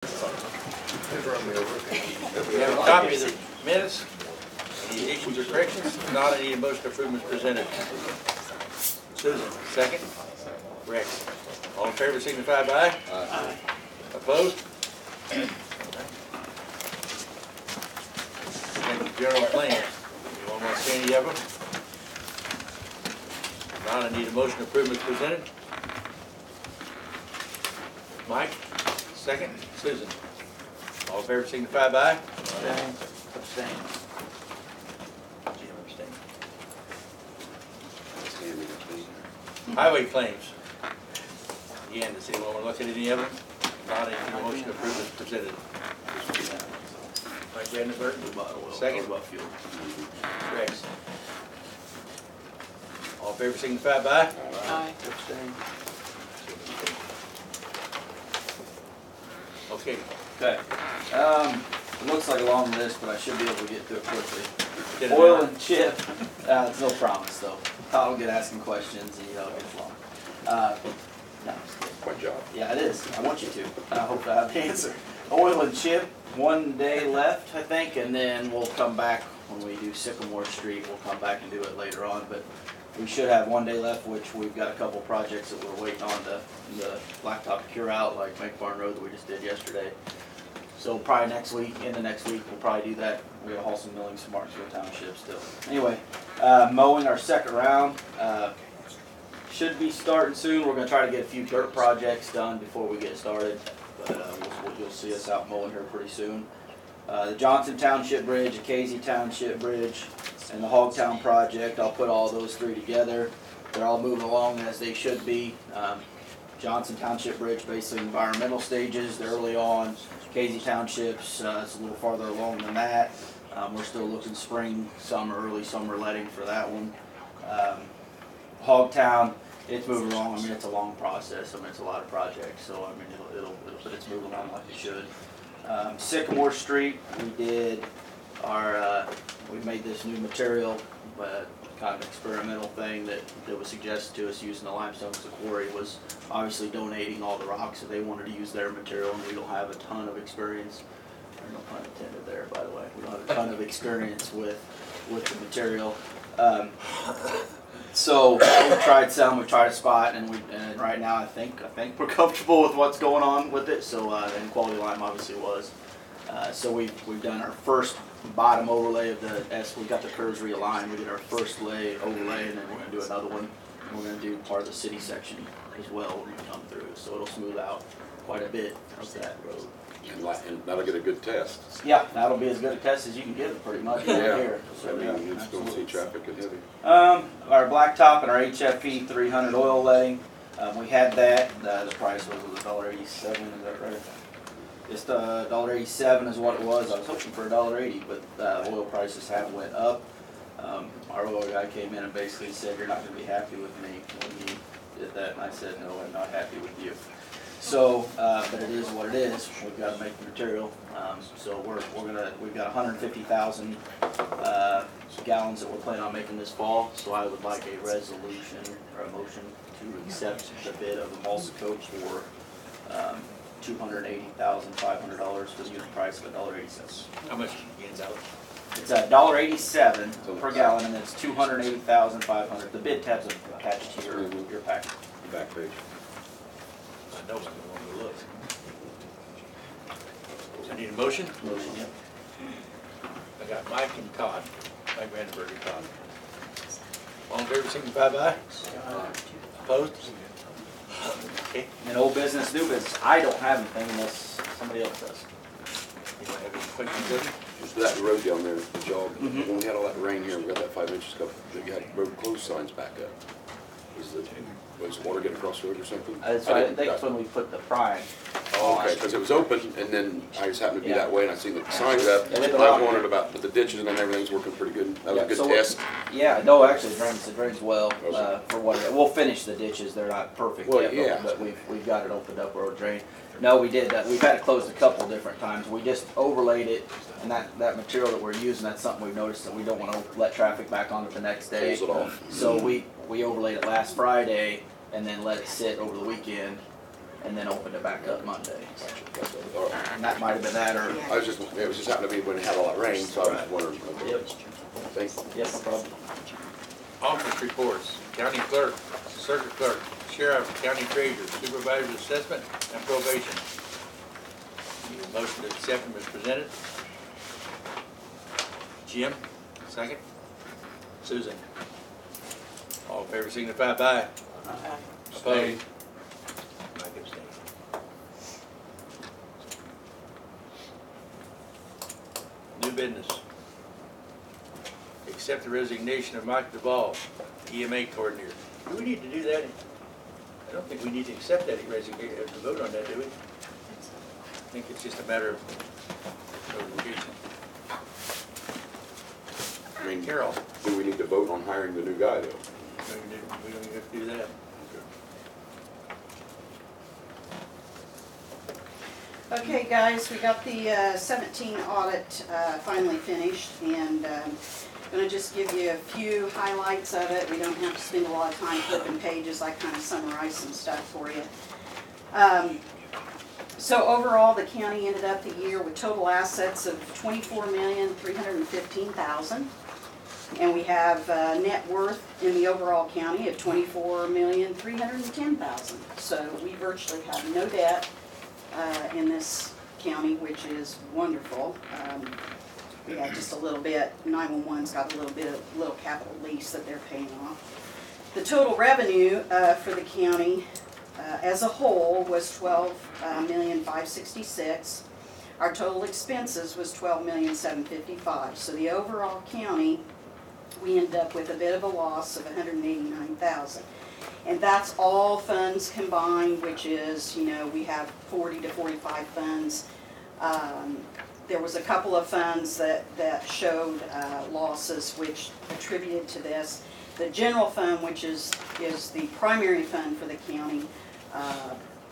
We have a copy of the minutes. Any additions or corrections? If not, I need a motion to approve as presented. Susan, second. Rex. All in favor signify by aye. Aye. Opposed? And general claims. Anyone want to see any of them? If not, I need a motion to approve as presented. Mike, second. Susan. All in favor signify by aye. Abstain. Jim abstained. Highway claims. Again, does anyone want to look at any of them? Not any motion to approve as presented. Mike Vandenberg, second. Rex. All in favor signify by aye. Aye. Abstain. Okay. Okay. It looks like a long list, but I should be able to get through it quickly. Did it Oil matter? and chip. It's no promise though. Todd will get asking questions and it gets long. No, I'm just kidding. My job. Yeah, it is. I want you to. I hope I have the answer. Oil and chip, 1 day left, I think, and then we'll come back when we do Sycamore Street. We'll come back and do it later on, but we should have 1 day left, which we've got a couple projects that we're waiting on the blacktop cure out, like Make Barn Road that we just did yesterday. So probably next week, into next week, we'll probably do that. We gotta haul some millings from Martinsville Township still. Anyway, mowing our second round. Should be starting soon. We're gonna try to get a few dirt projects done before we get started. But you'll see us out mowing here pretty soon. The Johnson Township Bridge, the Casey Township Bridge, and the Hogtown project. I'll put all those three together. They're all moving along as they should be. Johnson Township Bridge, basically environmental stages, they're early on. Casey Township's, it's a little farther along than that. We're still looking spring, summer, early summer letting for that one. Hogtown, it's moving along. I mean, it's a long process. I mean, it's a lot of projects, so I mean, but it's moving along like it should. Sycamore Street, we did our, we made this new material, but kind of experimental thing that was suggested to us using the limestone, because the quarry was obviously donating all the rocks, so they wanted to use their material, and we don't have a ton of experience. No pun intended there, by the way. We don't have a ton of experience with the material. So we tried some, we tried a spot, and right now I think we're comfortable with what's going on with it. So and Quality Lime obviously was. So we've done our first bottom overlay of the we got the curves realigned. We did our first overlay, and then we're gonna do another one. And we're gonna do part of the city section as well when we come through. So it'll smooth out quite a bit of that road. And that'll get a good test. Yeah, that'll be as good a test as you can get it pretty much right here. So, I yeah, mean, you just don't see traffic and heavy. Our blacktop and our HFE 300 oil letting, we had that. The price was $1.87. Is that right? Just $1.87 is what it was. I was hoping for $1.80, but oil prices have went up. Our oil guy came in and basically said, "You're not going to be happy with me," when he did that, and I said, "No, I'm not happy with you." So, but it is what it is. We've got to make the material. So we've got 150,000 gallons that we're planning on making this fall. So I would like a resolution or a motion to accept the bid of the Mulsa Coach for $280,500 for the unit price of $1.80. How much gains out? It's $1.87 per gallon, and it's $280,500. The bid tabs are attached to your packet. The back page. I know I'm going to look. I need a motion? Motion, yep. I got Mike and Todd. Mike Vandenberg and Todd. All in favor signify by aye. Opposed? Okay. And old business, new business. I don't have anything unless somebody else does. Anyone have any questions of me? Just that road down there, the jog, when we had all that rain here, we got that 5 inches up, you had road closed signs back up. Was the water getting across the road or something? I think that's when we put the prime. Oh, okay, because it was open, and then I just happened to be that way, and I seen the signs up, Yeah, and I was wondering about, but the ditches and everything's working pretty good. That was a good test. Yeah, no, actually, it drains well, Okay. for what, we'll finish the ditches, they're not perfect Well, yet, yeah. but we've got it opened up where it'll drain. No, we did that, we've had it closed a couple different times, we just overlaid it, and that material that we're using, that's something we've noticed that we don't want to let traffic back on it the next day. Close it off. So we overlaid it last Friday, and then let it sit over the weekend, and then opened it back up Monday. All right. And that might have been that, or, It was just happened to be when it had all that rain, so I was just wondering. Okay. yep, Thank you. yes, no problem. Office reports, county clerk, circuit clerk, sheriff, county treasurer, supervisor's assessment, and probation. Need a motion to accept them as presented. Jim, second. Susan. All in favor signify by. Opposed? Mike abstained. New business. Accept the resignation of Mike Duvall, EMA coordinator. Do we need to do that? I don't think we need to accept that resignation, to vote on that, do we? I think it's just a matter of notification. I mean, Carol, do we need to vote on hiring the new guy though? we don't even have to do that. Okay, guys, we got the 17 audit finally finished, and I'm going to just give you a few highlights of it. We don't have to spend a lot of time flipping pages. I kind of summarized some stuff for you. So overall, the county ended up the year with total assets of $24,315,000. And we have net worth in the overall county of $24,310,000. So we virtually have no debt in this county, which is wonderful. We got just a little bit, 911's got a little capital lease that they're paying off. The total revenue for the county as a whole was $12,566,000. Our total expenses was $12,755,000. So the overall county, we ended up with a bit of a loss of $189,000. And that's all funds combined, which is, you know, we have 40 to 45 funds. There was a couple of funds that showed losses which attributed to this. The general fund, which is the primary fund for the county,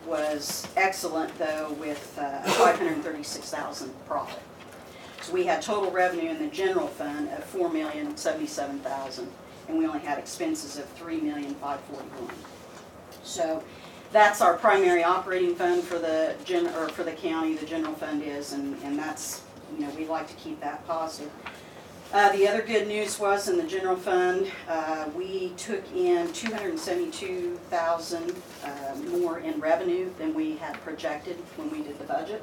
was excellent though, with $536,000 profit. So we had total revenue in the general fund of $4,077,000, and we only had expenses of $3,541,000. So that's our primary operating fund for the county. The general fund is, and that's, you know, we like to keep that positive. The other good news was in the general fund, we took in $272,000 more in revenue than we had projected when we did the budget.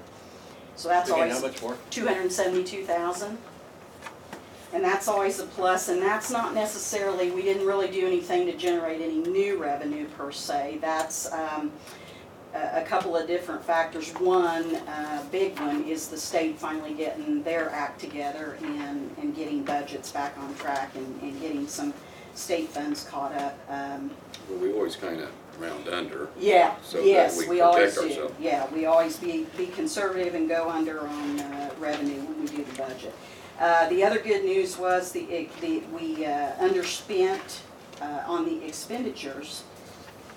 So that's Again, always how much more? $272,000. And that's always a plus, and that's not necessarily, we didn't really do anything to generate any new revenue per se. That's a couple of different factors. One big one is the state finally getting their act together and getting budgets back on track and getting some state funds caught up. Well, we always kind of round under. Yeah, So that yes, we we always protect do. ourselves. Yeah, we always be conservative and go under on revenue when we do the budget. The other good news was we underspent on the expenditures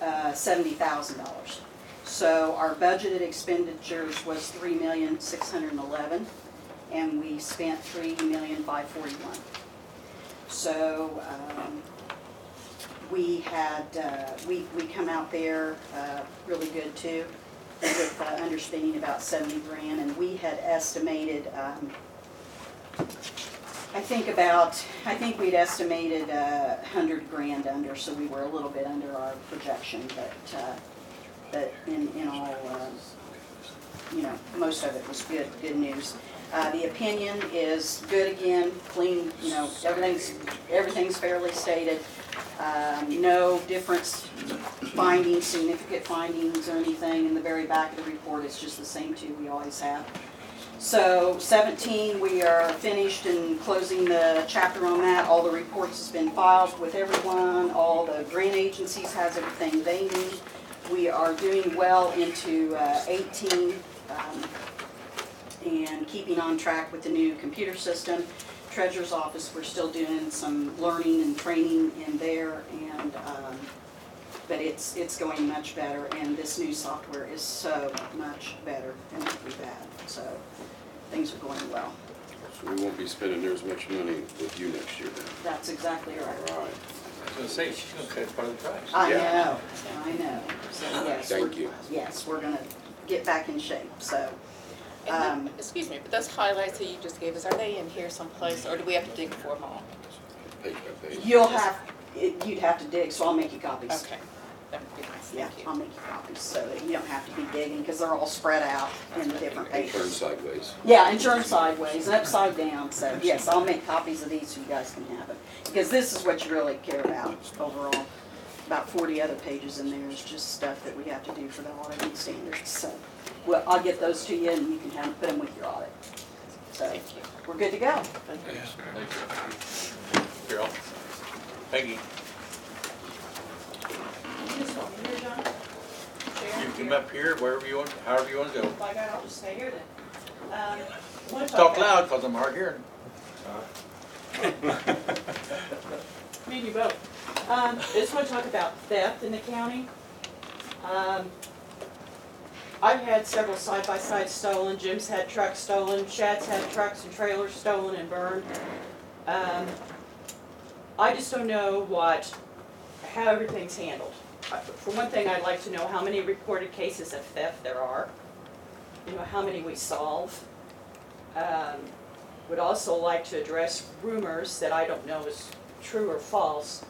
$70,000. So our budgeted expenditures was $3,611,000, and we spent $3,541,000. So we had we come out there really good too, with underspending about 70 grand, and we had estimated. I think we'd estimated 100 grand under, so we were a little bit under our projection, but in all, you know, most of it was good news. The opinion is good again, clean, you know, everything's fairly stated. No difference findings, significant findings or anything in the very back of the report. It's just the same two we always have. So 17, we are finished and closing the chapter on that. All the reports has been filed with everyone. All the grant agencies has everything they need. We are doing well into 18 and keeping on track with the new computer system. Treasurer's office, we're still doing some learning and training in there, and but it's going much better, and this new software is so much better than what we've had. So things are going well. So we won't be spending near as much money with you next year then. That's exactly right. All right. gonna say, she's gonna cut part of the price. I Yeah. know. So yes. Thank we're- you. Yes, we're gonna get back in shape, so. And excuse me, but those highlights that you just gave us, are they in here someplace, or do we have to dig for them all? Page by page. You'd have to dig, so I'll make you copies. Okay, that would be nice, Yeah, thank I'll you. make you copies, so that you don't have to be digging, because they're all spread out in the different And turn pages. sideways. Yeah, and turn sideways and upside down, so yes, I'll make copies of these so you guys can have it. Because this is what you really care about overall. About 40 other pages in there is just stuff that we have to do for the auditing standards, so. Well, I'll get those to you and you can have, put them with your audit. So, Thank you. we're good to go. Thank you. Carol. Peggy, Just want me here, John? you can come up here, wherever you want, however you wanna go. By God, I'll just stay here then. Wanna Talk about- loud, cause I'm hard hearing. Me and you both. I just want to talk about theft in the county. I've had several side-by-sides stolen, Jim's had trucks stolen, Shad's had trucks and trailers stolen and burned. I just don't know how everything's handled. For one thing, I'd like to know how many reported cases of theft there are, how many we solve. Would also like to address rumors that I don't know is true or false.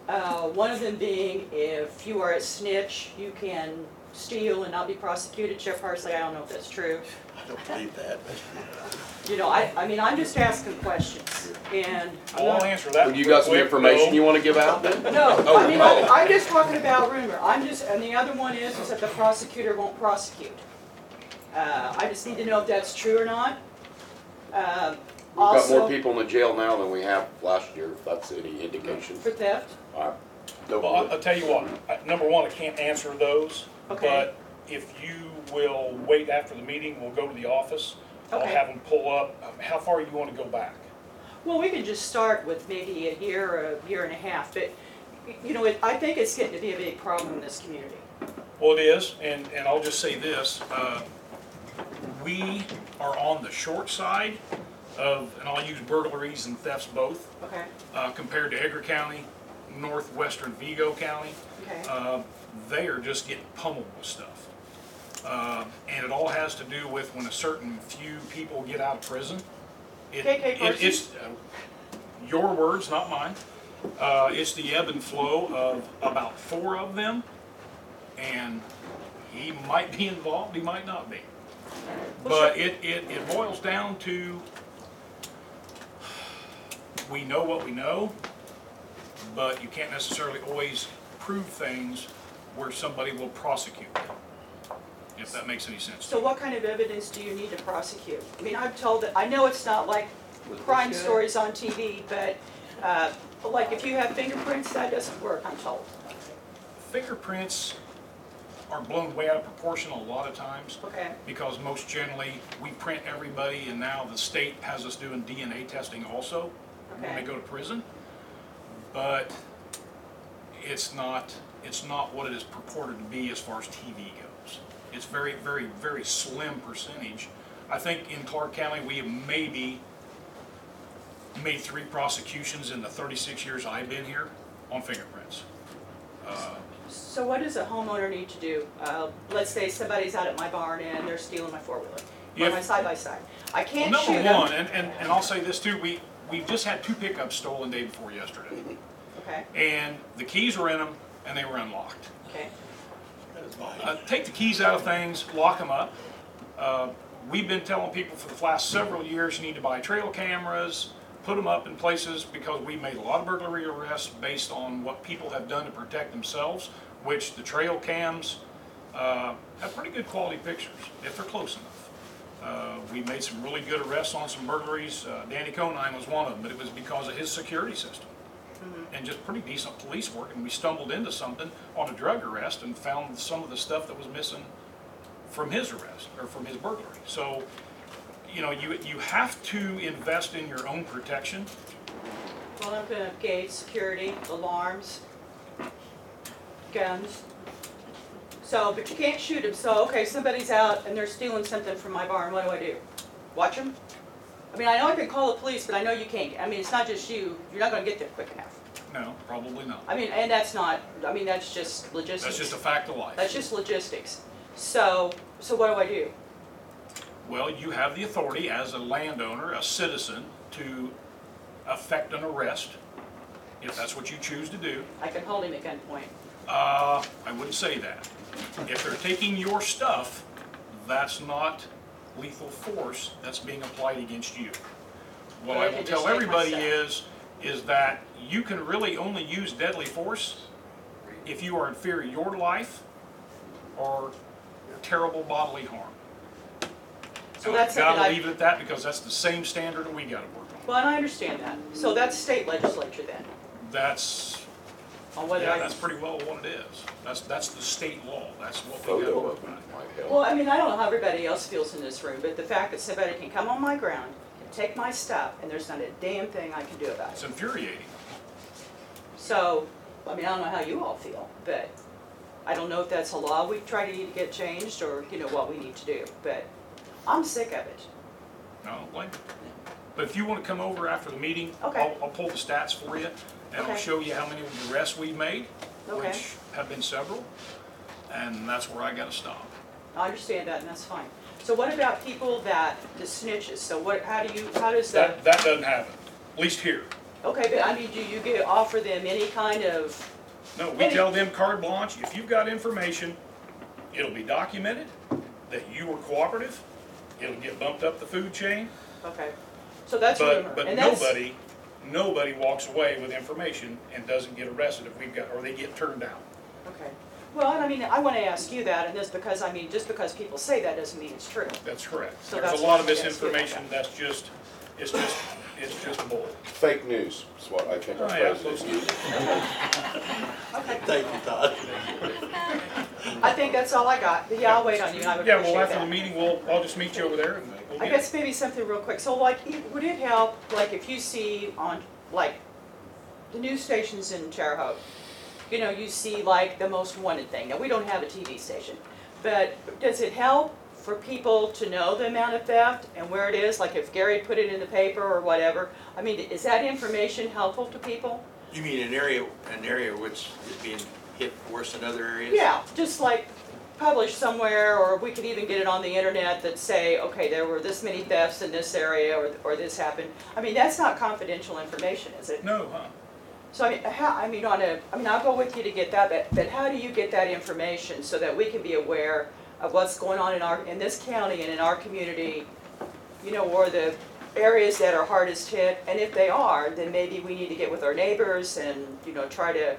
One of them being, if you are a snitch, you can steal and not be prosecuted. Sheriff Parsley, I don't know if that's true. I don't believe that, but. I mean, I'm just asking questions, and I'm Well, I'll not- answer that. Well, you got some quick, information Bill. you wanna give out then? No, Oh, I mean, oh. I'm just talking about rumor. And the other one is that the prosecutor won't prosecute. I just need to know if that's true or not. We've got more Also, people in the jail now than we have last year, if that's any indication. for theft, No, Well, I'll tell you what, number one, I can't answer those. Okay. But if you will wait after the meeting, we'll go to the office. I'll Okay. have them pull up, how far you want to go back? well, we could just start with maybe a year or a year and a half, but, I think it's getting to be a big problem in this community. Well, it is, and I'll just say this, we are on the short side of, and I'll use burglaries and thefts both, Okay, compared to Edgar County, northwestern Vigo County. okay, They are just getting pummeled with stuff. And it all has to do with when a certain few people get out of prison. It's your words, not mine. It's the ebb and flow of about 4 of them. And he might be involved, he might not be. But it boils down to, we know what we know, but you can't necessarily always prove things where somebody will prosecute them, if that makes any sense. so what kind of evidence do you need to prosecute? I mean, I'm told that, I know it's not like crime stories on TV, but, like if you have fingerprints, that doesn't work, I'm told. Fingerprints are blown way out of proportion a lot of times, Okay, because most generally, we print everybody, and now the state has us doing DNA testing also when they okay. go to prison. But it's not what it is purported to be as far as TV goes. It's very, very, very slim percentage. I think in Clark County, we have maybe made 3 prosecutions in the 36 years I've been here on fingerprints. So what does a homeowner need to do? Let's say somebody's out at my barn and they're stealing my four-wheeler, or If- my side-by-side. I Well, can't number shoot them. one, and I'll say this too, we've just had 2 pickups stolen day before yesterday. Okay, And the keys were in them and they were unlocked. okay, That is mine. Take the keys out of things, lock them up. We've been telling people for the last several years, you need to buy trail cameras, put them up in places, because we made a lot of burglary arrests based on what people have done to protect themselves, which the trail cams have pretty good quality pictures, if they're close enough. We made some really good arrests on some burglaries. Danny Conine was one of them, but it was because of his security system. And just pretty decent police work, and we stumbled into something on a drug arrest and found some of the stuff that was missing from his arrest, or from his burglary. So, you have to invest in your own protection. well, I'm gonna gauge security, alarms, guns. So, but you can't shoot them, so, okay, somebody's out and they're stealing something from my barn, what do I do? Watch them? I mean, I know I can call the police, but I know you can't, I mean, it's not just you, you're not gonna get there quick enough. No, probably not. I mean, and that's not, I mean, that's just logistics. That's just a fact of life. That's just logistics. So what do I do? Well, you have the authority as a landowner, a citizen, to effect an arrest, if that's what you choose to do. I can hold him at gunpoint. I wouldn't say that. If they're taking your stuff, that's not lethal force that's being applied against you. What But I I can will just tell take my everybody stuff. is that you can really only use deadly force if you are in fear of your life or terrible bodily harm. So And that's I've something gotta leave it at that because that's the same standard that we gotta work on. Well, and I understand that. So that's state legislature then, That's, on whether yeah, I. that's pretty well what it is. That's the state law. That's what we gotta Photo work of them on. might help. Well, I mean, I don't know how everybody else feels in this room, but the fact that somebody can come on my ground, and take my stuff, and there's not a damn thing I can do about It's it. infuriating. So, I mean, I don't know how you all feel, but I don't know if that's a law we try to get changed, or, you know, what we need to do, but I'm sick of it. No, I don't blame you. But if you want to come over after the meeting, Okay. I'll pull the stats for you, and I'll Okay. show you how many arrests we've made, Okay. which have been several, and that's where I gotta stop. I understand that, and that's fine. So what about people that, the snitches, so what, how does That doesn't happen, at least here. okay, but I mean, do you offer them any kind of, No, we tell them carte blanche, if you've got information, it'll be documented, that you were cooperative, it'll get bumped up the food chain, okay, so that's rumor, but and that's. nobody walks away with information and doesn't get arrested if we've got, or they get turned down. Okay. Well, and I mean, I want to ask you that, and this because, I mean, just because people say that doesn't mean it's true. That's correct. So There's that's a lot of what I'm asking about misinformation that's just, it's just bull. Fake news is what I think our Oh, yeah. president's using. Thank you, Todd. I think that's all I got, but yeah, I'll wait on you, and I would Yeah, appreciate well, after the that. meeting, I'll just meet you over there and we'll I get guess maybe something real quick, so like, would it help, like, if you see on, like, the news stations in Terre Haute, you know, you see like the most wanted thing, now, we don't have a TV station, but does it help for people to know the amount of theft and where it is, like if Gary put it in the paper or whatever? I mean, is that information helpful to people? You mean an area which is being hit worse than other areas? Yeah, just like publish somewhere, or we could even get it on the internet that say, okay, there were this many thefts in this area, or this happened. I mean, that's not confidential information, is it? No, huh? So I mean, I'll go with you to get that, but how do you get that information so that we can be aware of what's going on in this county and in our community, you know, or the areas that are hardest hit, and if they are, then maybe we need to get with our neighbors and, you know, try to,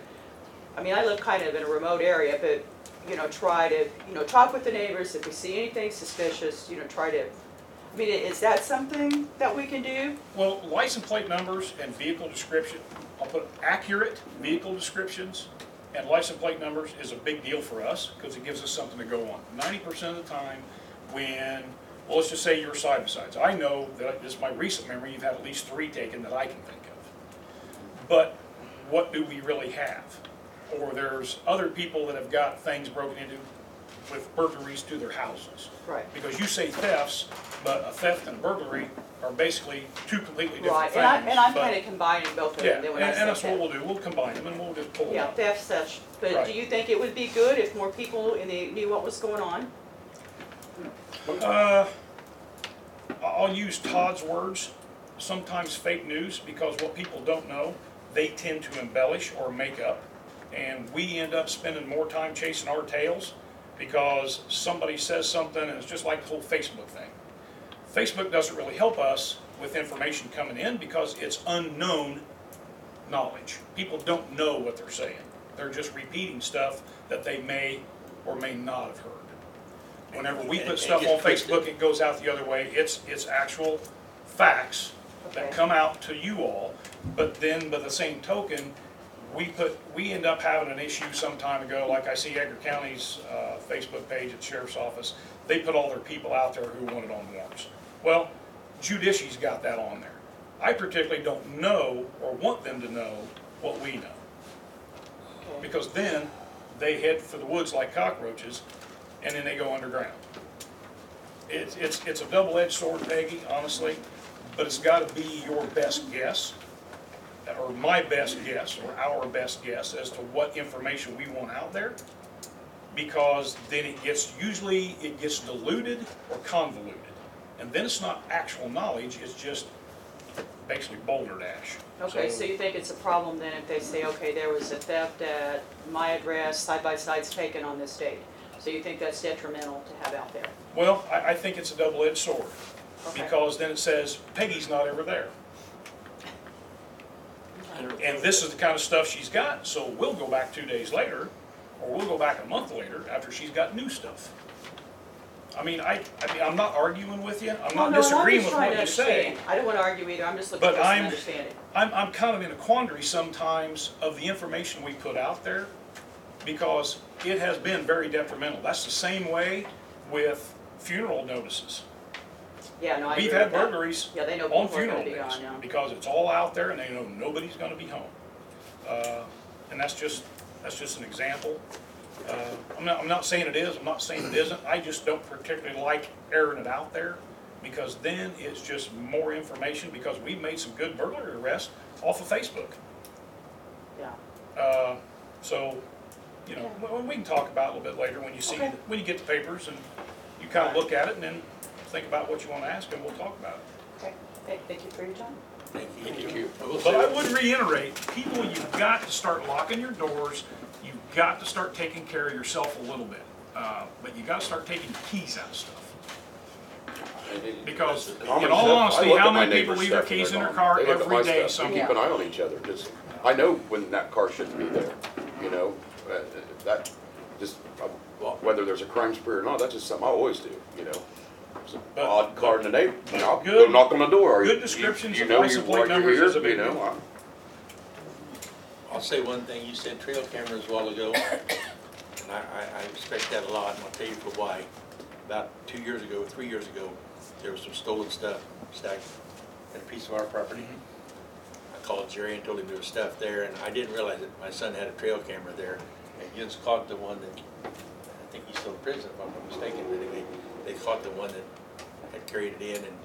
I mean, I live kind of in a remote area, but, you know, try to, you know, talk with the neighbors, if we see anything suspicious, you know, try to, I mean, is that something that we can do? Well, license plate numbers and vehicle description, I'll put accurate vehicle descriptions and license plate numbers is a big deal for us because it gives us something to go on. 90% of the time when, well, let's just say you're side by sides. I know that this is my recent memory, you've had at least 3 taken that I can think of. But what do we really have? Or there's other people that have got things broken into with burglaries to their houses. Right. Because you say thefts, but a theft and a burglary are basically 2 completely different Right, things. and I'm but- kind of combining both of Yeah, them, then and when I say that's what theft. we'll do, we'll combine them and we'll just pull them Yeah, out. theft, such, but Right. do you think it would be good if more people knew what was going on? I'll use Todd's words, sometimes fake news, because what people don't know, they tend to embellish or make up. And we end up spending more time chasing our tails because somebody says something, and it's just like the whole Facebook thing. Facebook doesn't really help us with information coming in because it's unknown knowledge. People don't know what they're saying. They're just repeating stuff that they may or may not have heard. Whenever we put stuff on Facebook, it goes out the other way. It's actual facts that Okay. come out to you all, but then by the same token, we end up having an issue some time ago, like I see Edgar County's Facebook page at the Sheriff's Office, they put all their people out there who wanted on warrants. Well, Judiciary's got that on there. I particularly don't know or want them to know what we know, Okay. because then they head for the woods like cockroaches, and then they go underground. It's a double-edged sword, Peggy, honestly, but it's got to be your best guess or my best guess, or our best guess as to what information we want out there. Because then it gets diluted or convoluted. And then it's not actual knowledge, it's just basically boulder dash. Okay, so you think it's a problem then if they say, okay, there was a theft at my address, side-by-sides taken on this date? So you think that's detrimental to have out there? Well, I think it's a double-edged sword. Okay. Because then it says, Peggy's not ever there. And this is the kind of stuff she's got, so we'll go back 2 days later, or we'll go back a month later after she's got new stuff. I mean, I'm not arguing with you, I'm not disagreeing with what you say. I don't want to argue either, I'm just looking But for some understanding. I'm kind of in a quandary sometimes of the information we put out there, because it has been very detrimental. That's the same way with funeral notices. Yeah, no, I agree We've with had that. burglaries Yeah, they know on people are funeral gonna be days, gone, yeah. because it's all out there and they know nobody's gonna be home. And that's just an example. I'm not saying it is, I'm not saying it isn't, I just don't particularly like airing it out there, because then it's just more information, because we've made some good burglary arrests off of Facebook. Yeah. So, you know, we can talk about it a little bit later when you see, when you get the papers and you kind of look at it and then think about what you want to ask and we'll talk about it. Okay, thank you for your time. Thank you. But I would reiterate, people, you've got to start locking your doors, you've got to start taking care of yourself a little bit. But you got to start taking the keys out of stuff. Because in all honesty, how many people leave their keys in their car every day? We keep an eye on each other, just, I know when that car shouldn't be there, you know, that, just, whether there's a crime spree or not, that's just something I always do, you know. It's an odd car in the neighborhood, you know, good- go knock on the door. good descriptions You of know, license plate why you're numbers here, is a big you know, deal. I'll say one thing, you said trail cameras a while ago, and I respect that a lot, and I'll tell you for why. About 2 years ago, 3 years ago, there was some stolen stuff stacked at a piece of our property. I called Jerry and told him there was stuff there, and I didn't realize that my son had a trail camera there. And Jens caught the one that, I think he's still in prison if I'm not mistaken, but anyway, they caught the one that had carried it in and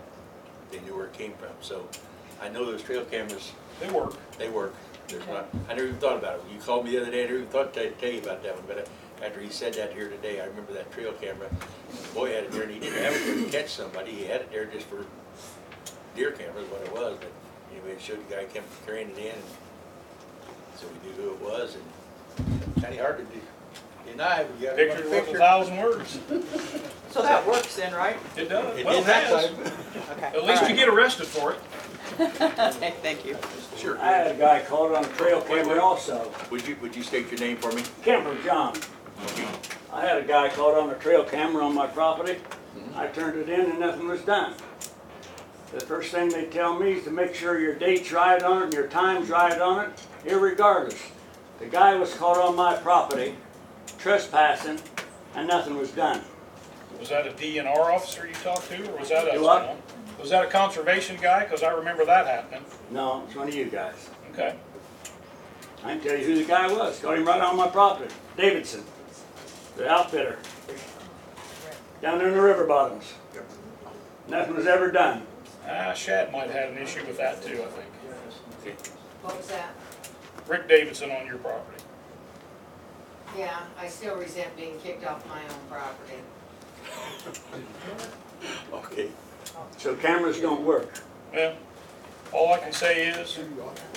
they knew where it came from. So I know those trail cameras, They work. they work. There's not, I never even thought about it. When you called me the other day, I never even thought to tell you about that one, but after he said that here today, I remember that trail camera. The boy had it there, and he didn't have it there to catch somebody, he had it there just for deer cameras, what it was, but anyway, it showed the guy kept carrying it in, and so we knew who it was, and kinda hard to deny, we got a Picture's worth 1,000 words. So that works then, right? It does. It Well, did that has. time. Okay. At least you get arrested for it. Okay, thank you. Sure. I had a guy caught on a trail camera also, Would you state your name for me? Kemper John. I had a guy caught on a trail camera on my property. I turned it in and nothing was done. The first thing they tell me is to make sure your date's right on it and your time's right on it, irregardless. The guy was caught on my property trespassing and nothing was done. Was that a DNR officer you talked to, or was that Do what? a, was that a conservation guy? Because I remember that happening. No, it's one of you guys. Okay. I can tell you who the guy was. Caught him right on my property. Davidson, the outfitter. Down there in the river bottoms. Nothing was ever done. Shad might have had an issue with that too, I think. What was that? Rick Davidson on your property. Yeah, I still resent being kicked off my own property. Okay. So cameras don't work. Well, all I can say is,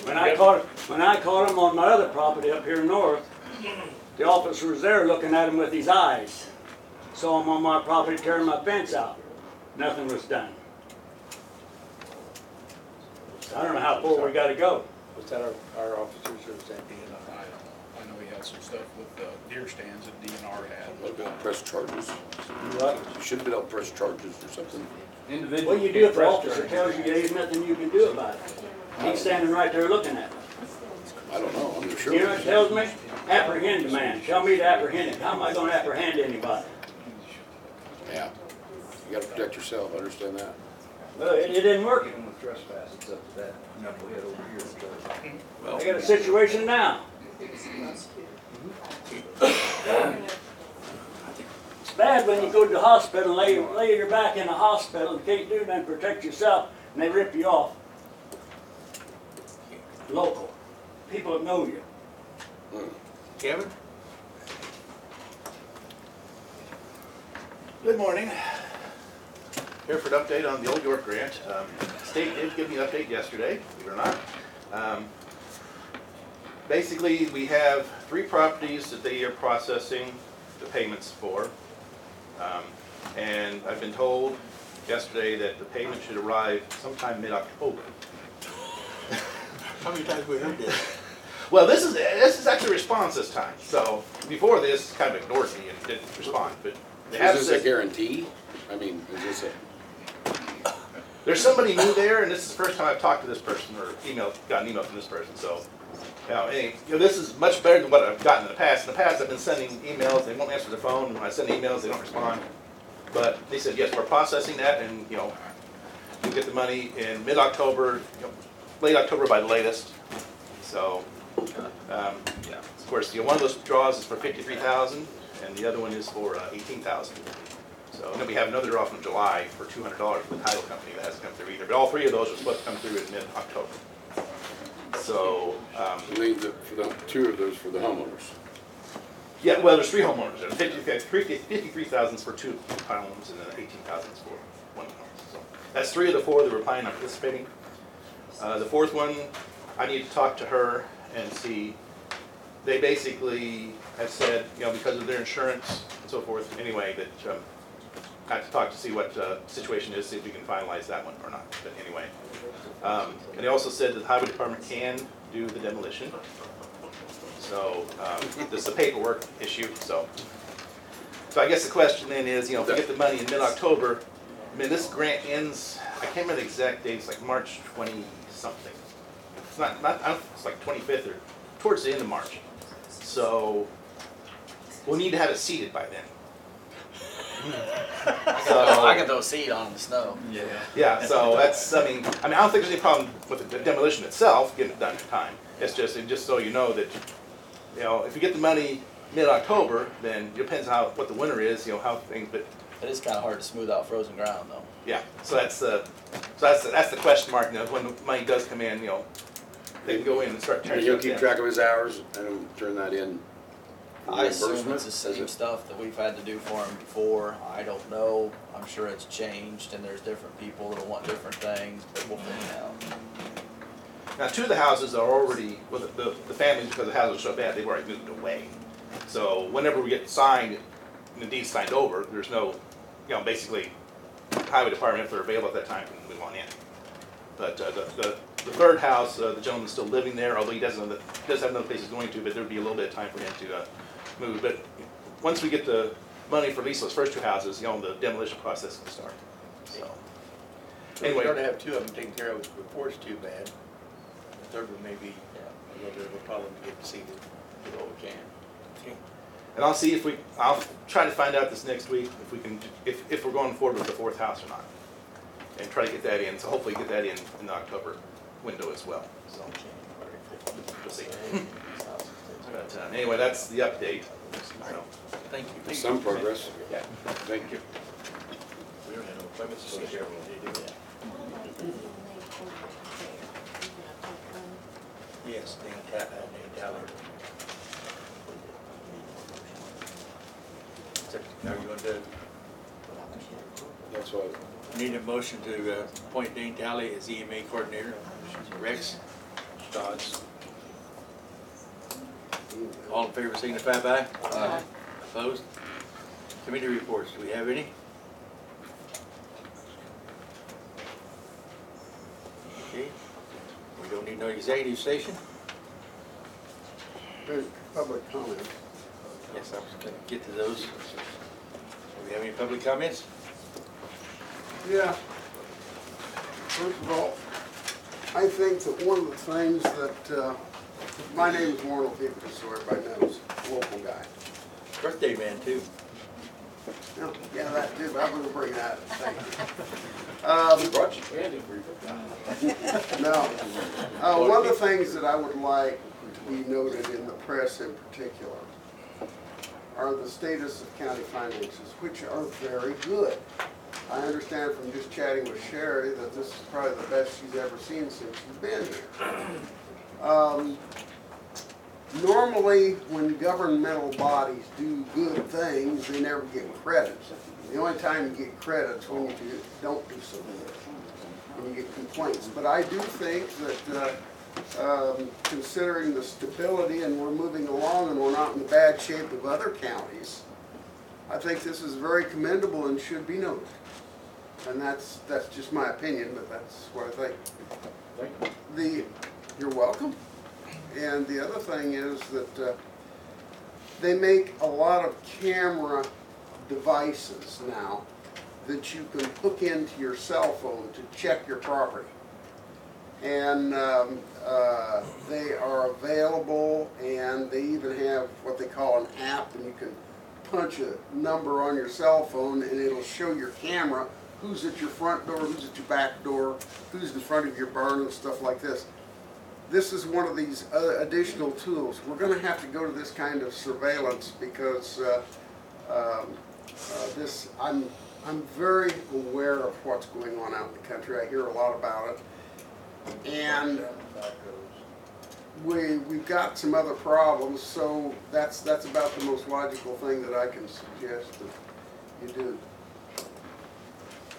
When I caught him on my other property up here north, the officer was there looking at him with his eyes. Saw him on my property tearing my fence out. Nothing was done. I don't know how far we gotta go. Was that our officers or was that DNR? I know he had some stuff with deer stands that DNR had. What about press charges? What? You should be able to press charges or something. Well, you do if the officer tells you there's nothing you can do about it. He's standing right there looking at me. I don't know, I'm sure. You know what it tells me? Apprehend the man. Tell me to apprehend him. How am I gonna apprehend anybody? Yeah. You gotta protect yourself, I understand that. Well, it didn't work. Trespass, it's up to that knucklehead over here. So. I got a situation now. It's bad when you go to the hospital, lay your back in the hospital, and can't do nothing to protect yourself, and they rip you off. local, people that know you. Kevin? Good morning. Here for an update on the Old York grant. State did give me an update yesterday, believe it or not. Basically, we have 3 properties that they are processing the payments for. And I've been told yesterday that the payment should arrive sometime mid-October. How many times have we heard this? Well, this is actually a response this time. So before this, kind of ignored me and didn't respond, but they have Is this a said, guarantee? I mean, is this a, there's somebody new there, and this is the first time I've talked to this person or got an email from this person. So, this is much better than what I've gotten in the past. In the past, I've been sending emails. They won't answer the phone. When I send emails, they don't respond. But they said, yes, we're processing that, and you'll get the money in mid-October, late October by the latest. So, of course, one of those draws is for $53,000, and the other one is for $18,000. So then we have another draw from July for $200 for the title company that hasn't come through either. But all 3 of those are supposed to come through in mid-October. So, for the 2 of those for the homeowners? yeah, well, there's 3 homeowners. There's 53,000 is for 2 title homes, and then 18,000 is for 1 home. So that's 3 of the 4 that we're planning on participating. The 4th one, I need to talk to her and see. They basically have said, because of their insurance and so forth, anyway, that I have to talk to see what the situation is, see if we can finalize that one or not. But anyway, and they also said that the highway department can do the demolition. So this is a paperwork issue. So I guess the question then is, if we get the money in mid-October, I mean, this grant ends. I can't remember the exact date. It's like March 20 something. It's not. I don't know, it's like 25th or towards the end of March. So we'll need to have it seeded by then. I can throw seed on the snow. Yeah, so that's, I don't think there's any problem with the demolition itself, getting it done in time. It's just so you know that, if you get the money mid-October, then it depends on what the winter is, how things, but. It is kind of hard to smooth out frozen ground, though. Yeah, so that's the question mark, when the money does come in, they can go in and start tearing And it you'll keep down. track of his hours and turn that in? for I assume reimbursement? it's the same stuff that we've had to do for them before. I don't know. I'm sure it's changed, and there's different people that'll want different things, but we'll find out. Now, 2 of the houses are already, well, the families, because the houses are so bad, they've already moved away. So whenever we get signed, and the deed's signed over, there's no, basically, highway department, if they're available at that time, can move on in. But the 3rd house, the gentleman's still living there, although he does have another place he's going to, but there'd be a little bit of time for him to move. But once we get the money for at least those first 2 houses, the demolition process can start. So, anyway. We're gonna have 2 of them taken care of before it's too bad. The 3rd one may be a little bit of a problem to get seated. Do what we can. Okay. And I'll see I'll try to find out this next week if we can, if we're going forward with the 4th house or not. And try to get that in, so hopefully get that in the October window as well, so. We'll see. But anyway, that's the update. So, Thank you. Some progress. yeah. Thank you. We don't have no appointments, so Cheryl will do that. Yes, Dan Talley. Now you're going to That's what, need a motion to appoint Dane Talley as EMA coordinator. Rex Dodds. All in favor signify by. Aye. Opposed? Committee reports, do we have any? Okay. We don't need no executive session? Public comment. Yes, I was gonna get to those. Do we have any public comments? Yeah. First of all, I think that one of the things that, my name is Warren O'Keefe, so everybody knows, local guy. Birthday man too. Yeah, that too, but I'm gonna bring that, thank you. brought you candy for your birthday. No, one of the things that I would like to be noted in the press in particular are the status of county finances, which are very good. I understand from just chatting with Sherry that this is probably the best she's ever seen since she's been here. Normally, when governmental bodies do good things, they never get credit. The only time you get credit is when you don't do so good, and you get complaints. But I do think that considering the stability and we're moving along and we're not in the bad shape of other counties, I think this is very commendable and should be noted. And that's just my opinion, but that's what I think. You're welcome. And the other thing is that they make a lot of camera devices now that you can hook into your cell phone to check your property. And they are available, and they even have what they call an app, and you can punch a number on your cell phone and it'll show your camera who's at your front door, who's at your back door, who's in front of your barn and stuff like this. This is one of these additional tools. We're going to have to go to this kind of surveillance because I'm very aware of what's going on out in the country. I hear a lot about it. And we've got some other problems, so that's about the most logical thing that I can suggest that you do.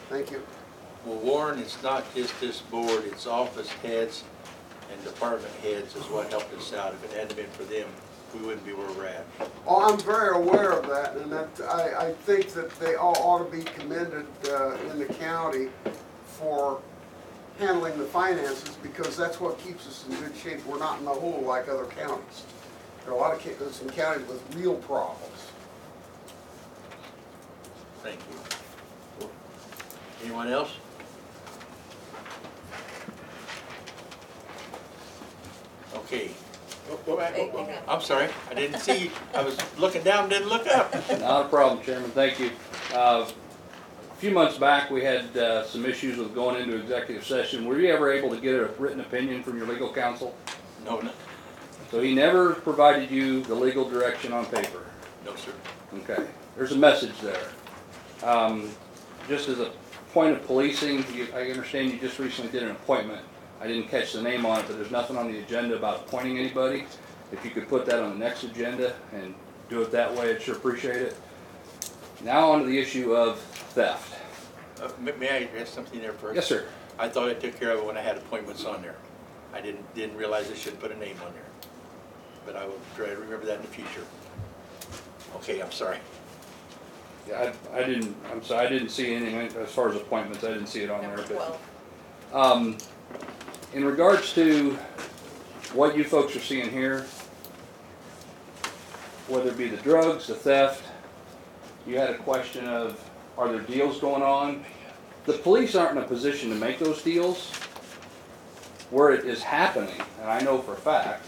Thank you. Well, Warren, it's not just this board, it's office heads and department heads is what helped us out. If it hadn't been for them, we wouldn't be where we're at. Oh, I'm very aware of that, and that I think that they all ought to be commended in the county for handling the finances, because that's what keeps us in good shape. We're not in the hole like other counties. There are a lot of some counties with real problems. Thank you. Anyone else? Okay. Go back. I'm sorry. I didn't see you. I was looking down, didn't look up. Not a problem, Chairman. Thank you. A few months back, we had some issues with going into executive session. Were you ever able to get a written opinion from your legal counsel? No, no. So he never provided you the legal direction on paper? No, sir. Okay. There's a message there. Just as a point of policing, I understand you just recently did an appointment. I didn't catch the name on it, but there's nothing on the agenda about appointing anybody. If you could put that on the next agenda and do it that way, I'd sure appreciate it. Now on to the issue of theft. May I address something there first? Yes, sir. I thought I took care of it when I had appointments on there. I didn't realize I should put a name on there. But I will try to remember that in the future. Okay, I'm sorry. Yeah, I'm sorry, I didn't see anything as far as appointments. I didn't see it on there. Number 12. But, in regards to what you folks are seeing here, whether it be the drugs, the theft, you had a question of, are there deals going on? The police aren't in a position to make those deals. Where it is happening, and I know for a fact,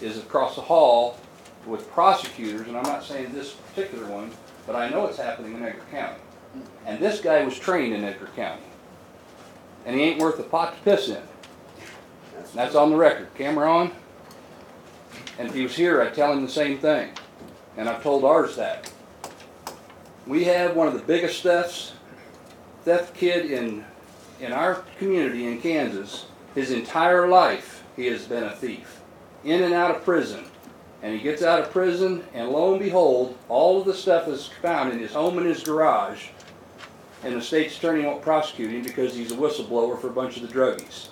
is across the hall with prosecutors, and I'm not saying this particular one, but I know it's happening in Edgar County. And this guy was trained in Edgar County. And he ain't worth a pot to piss in. That's on the record. Camera on. And if he was here, I'd tell him the same thing. And I've told ours that. We have one of the biggest theft kid in our community in Kansas. His entire life, he has been a thief. In and out of prison. And he gets out of prison, and lo and behold, all of the stuff is found in his home and his garage. And the state's attorney won't prosecute him because he's a whistleblower for a bunch of the druggies.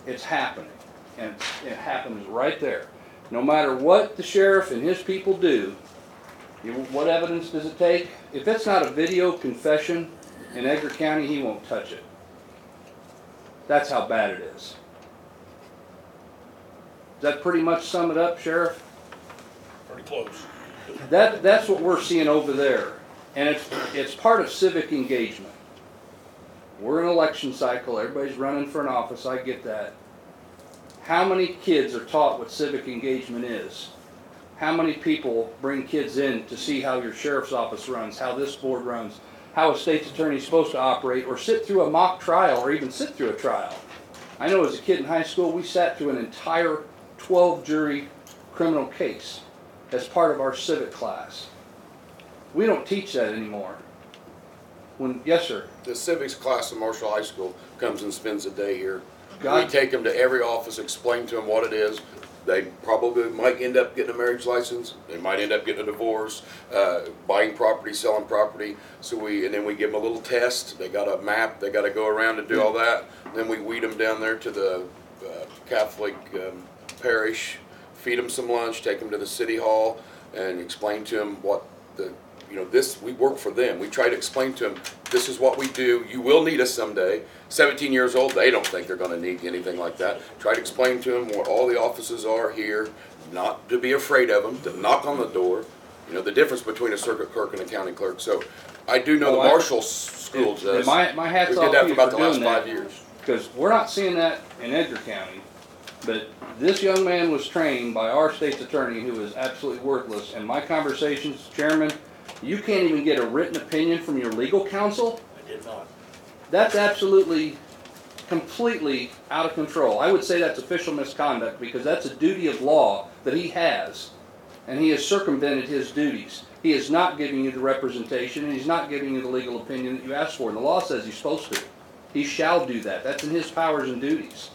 It's happening, and it happens right there. No matter what the sheriff and his people do, what evidence does it take? If it's not a video confession in Edgar County, he won't touch it. That's how bad it is. Does that pretty much sum it up, Sheriff? Pretty close. That's what we're seeing over there, and it's part of civic engagement. We're in an election cycle, everybody's running for an office, I get that. How many kids are taught what civic engagement is? How many people bring kids in to see how your sheriff's office runs, how this board runs, how a state's attorney is supposed to operate, or sit through a mock trial, or even sit through a trial? I know as a kid in high school, we sat through an entire 12-jury criminal case as part of our civic class. We don't teach that anymore. Yes, sir. The civics class in Marshall High School comes and spends a day here We God, take them to every office, explain to them what it is. They probably might end up getting a marriage license. They might end up getting a divorce, buying property, selling property. And then we give them a little test. They got a map. They got to go around and do all that. Then we weed them down there to the Catholic parish, feed them some lunch, take them to the city hall, and explain to them what we work for them. We try to explain to them, this is what we do. You will need us someday. 17 years old, they don't think they're going to need anything like that. Try to explain to them what all the offices are here, not to be afraid of them, to knock on the door. The difference between a circuit clerk and a county clerk. So I do know the Marshall School does. My hat's We off did that to for you about for the last doing that. 5 years. Because we're not seeing that in Edgar County, but this young man was trained by our state's attorney who is absolutely worthless. And my conversations, Chairman, you can't even get a written opinion from your legal counsel? I did not. That's absolutely, completely out of control. I would say that's official misconduct because that's a duty of law that he has, and he has circumvented his duties. He is not giving you the representation, and he's not giving you the legal opinion that you asked for, and the law says he's supposed to. He shall do that. That's in his powers and duties.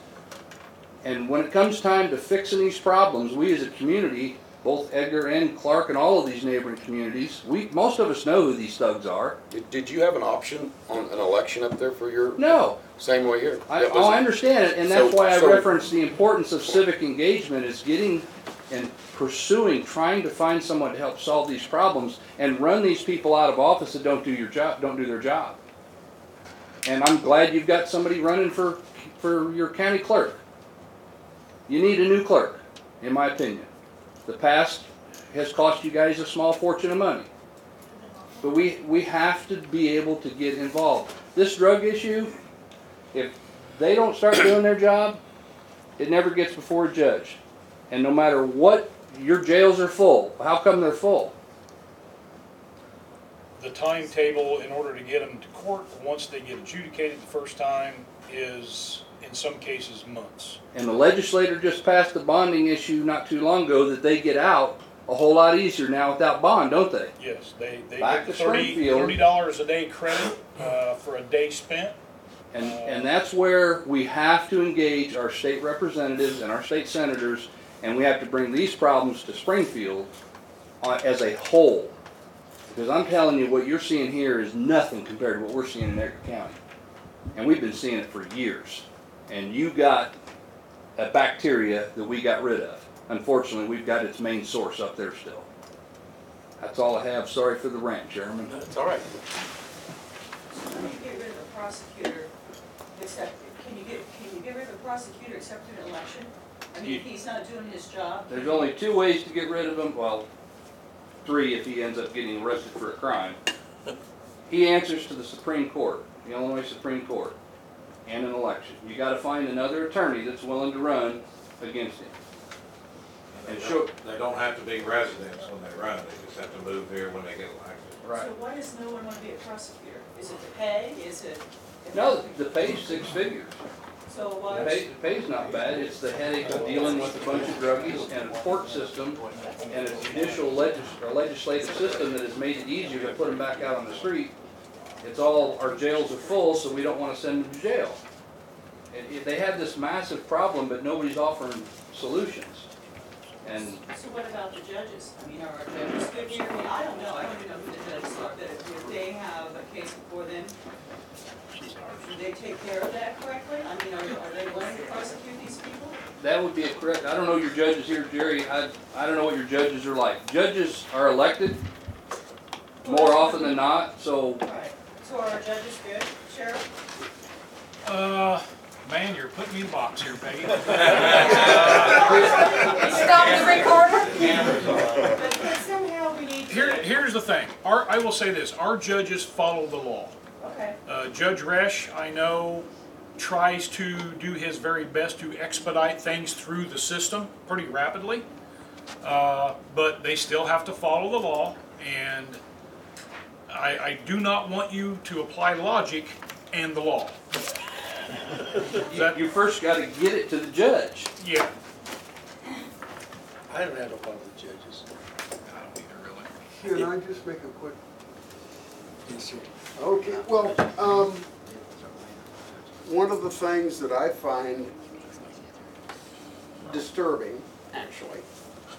And when it comes time to fixing these problems, we as a community, both Edgar and Clark and all of these neighboring communities, most of us know who these thugs are. Did you have an option on an election up there for your? No. Same way here. I understand it, and that's So- why I so- referenced the importance of civic engagement is getting and pursuing, trying to find someone to help solve these problems and run these people out of office that don't do their job. And I'm glad you've got somebody running for your county clerk. You need a new clerk, in my opinion. The past has cost you guys a small fortune of money. But we have to be able to get involved. This drug issue, if they don't start doing their job, it never gets before a judge. And no matter what, your jails are full. How come they're full? The timetable in order to get them to court, once they get adjudicated the first time, is in some cases months. And the legislator just passed a bonding issue not too long ago that they get out a whole lot easier now without bond, don't they? Yes, they Back get to the Springfield. $30 a day credit for a day spent. And that's where we have to engage our state representatives and our state senators, and we have to bring these problems to Springfield as a whole. Because I'm telling you, what you're seeing here is nothing compared to what we're seeing in Edgar County. And we've been seeing it for years. And you got a bacteria that we got rid of. Unfortunately, we've got its main source up there still. That's all I have. Sorry for the rant, Chairman. That's all right. So when you get rid of a prosecutor, can you get rid of a prosecutor except in an election? I mean, if he's not doing his job. There's only 2 ways to get rid of him. Well, 3 if he ends up getting arrested for a crime. He answers to the Supreme Court, the Illinois Supreme Court, and an election. You got to find another attorney that's willing to run against him. And sure. They don't have to be residents when they run, they just have to move here when they get elected. Right. So why does no one want to be a prosecutor? Is it the pay? Is it? No, the pay's 6 figures. So why? The pay's not bad. It's the headache of dealing with a bunch of druggies and a court system and a judicial legislative system that has made it easier to put them back out on the street. It's all, our jails are full, so we don't want to send them to jail. They have this massive problem, but nobody's offering solutions. And So what about the judges? I mean, are our judges good here? I mean, I don't know. I don't even know who the judges are, but if they have a case before them, do they take care of that correctly? I mean, are they willing to prosecute these people? that would be a correct, I don't know your judges here, Jerry. I don't know what your judges are like. Judges are elected more often than not, so Right. So are our judges good, Sheriff? Man, you're putting me in a box here, babe. Stop the recorder. But somehow we need to. Here's the thing. I will say this. Our judges follow the law. Okay. Judge Resch, I know, tries to do his very best to expedite things through the system pretty rapidly. But they still have to follow the law, and I do not want you to apply logic and the law. you first got to get it to the judge. Yeah. I don't have no problem with judges. I don't either, really. Can I just make a quick? Yes, sir. Okay, well, one of the things that I find disturbing, actually,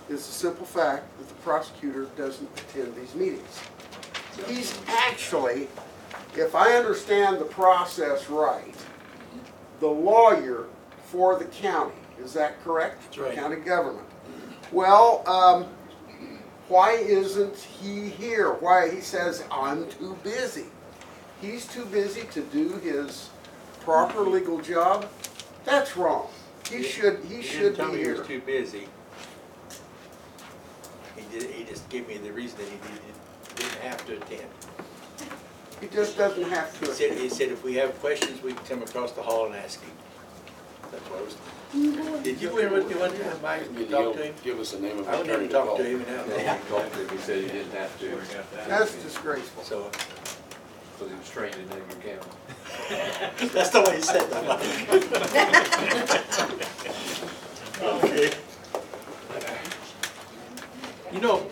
is the simple fact that the prosecutor doesn't attend these meetings. He's actually, if I understand the process right, the lawyer for the county. Is that correct? That's right. County government. Well, why isn't he here? Why he says, I'm too busy. He's too busy to do his proper legal job? That's wrong. He should He be didn't tell me he here. was too busy. He just gave me the reason that he didn't have to attend. He just doesn't have to. He said if we have questions, we can come across the hall and ask him. That's what I was. Did you go in with me one time, Mike, and talk to him? Give us the name of I the went in attorney and to talked call. to him and He said he didn't have to, That's disgraceful. so, because he was trained in Edgar County. that's the way he said that. Okay. You know,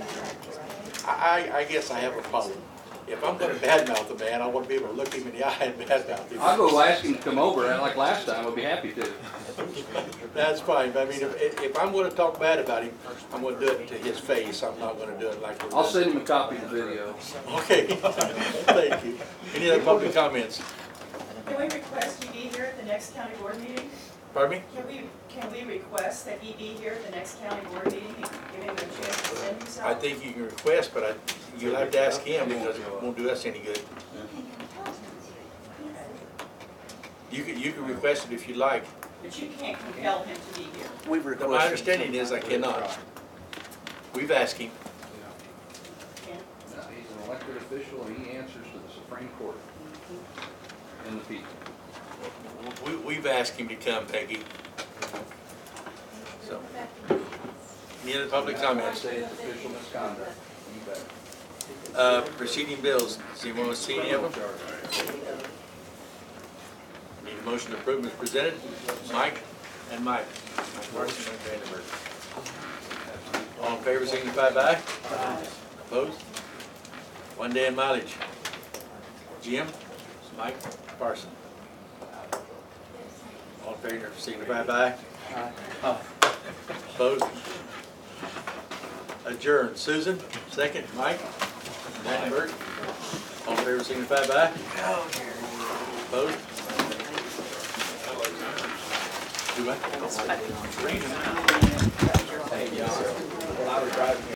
I guess I have a problem. If I'm gonna badmouth a man, I wanna be able to look him in the eye and badmouth him. I'll go ask him to come over, and like last time, I'll be happy to. That's fine, but I mean, if I'm gonna talk bad about him, I'm gonna do it to his face, I'm not gonna do it like we're doing. I'll send him a copy of the video. Okay, thank you. Any other public comments? Can we request you be here at the next county board meeting? Pardon me? Can we request that he be here at the next county board meeting and give him a chance to present himself? I think you can request, but you'll have to ask him because it won't do us any good. You can request it if you like. But you can't compel him to be here. We've But requested. my understanding is I cannot. We've asked him. He's an elected official, and he answers to the Supreme Court and the people. We've asked him to come, Peggy. So, any other public comments? Say it's official misconduct. You bet. Proceeding bills, does anyone want to see any of them? Need a motion to approve as presented? Mike and Mike. Mike Larson, Mike Vandenberg. All in favor, signify by aye. Opposed? 1 day in mileage. Jim, Mike, Parson. All in favor, signify by aye. Opposed? Adjourn. Susan, second. Mike, Vandenberg. All in favor, signify by aye. Opposed? Do I? Hey, y'all. I was driving